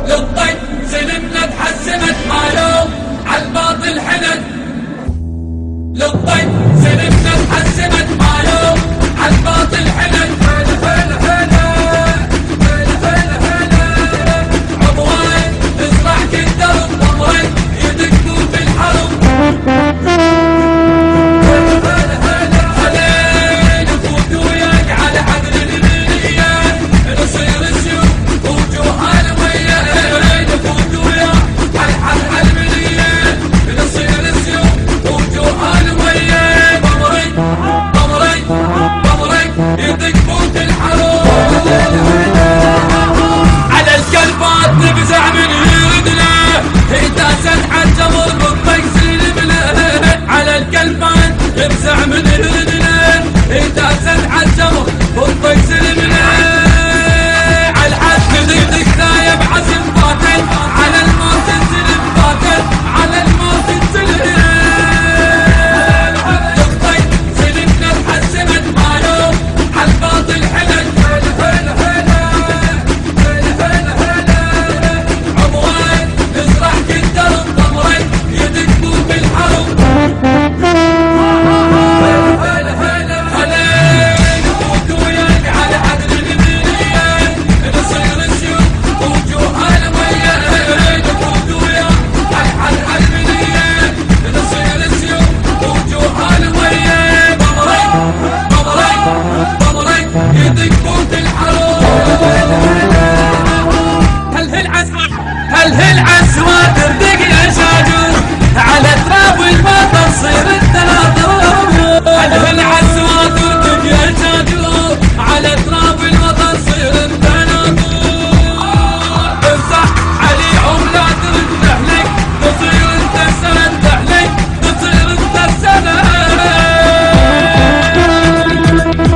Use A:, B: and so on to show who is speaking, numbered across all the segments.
A: للطيب سلمنا تحسمت معلوم عالباطل حند، للطيب سلمنا تحسمت معلوم عالباطل حند. عبوان ازرع كالدرب ضمرين يدقوا بالحرب، نفزع من يردنا هيتاسد عالجمر بالطيق سلمنا، على الكلبان نفزع من يردنا هيتاسد عالجمر بالطيق سلمنا، عالحد ضيدك ثايب عزم باطل على الموت السلم باطل على الموت السلم. للطيق سلمنا تحسمت معلوم عالباطل حلل، هل عسوى تردق يا شاجور على تراب المطر صير التناظر، هل عسوى تردق يا شاجور على تراب المطر صير التناظر، امسح علي عملة ترد لك تصير انت السند لك تصير انت السند.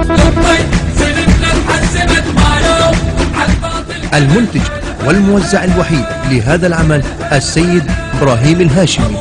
A: للطيب سلمنا تحسمت معلوم عالباطل.
B: المنتج والموزع الوحيد لهذا العمل السيد إبراهيم الهاشمي.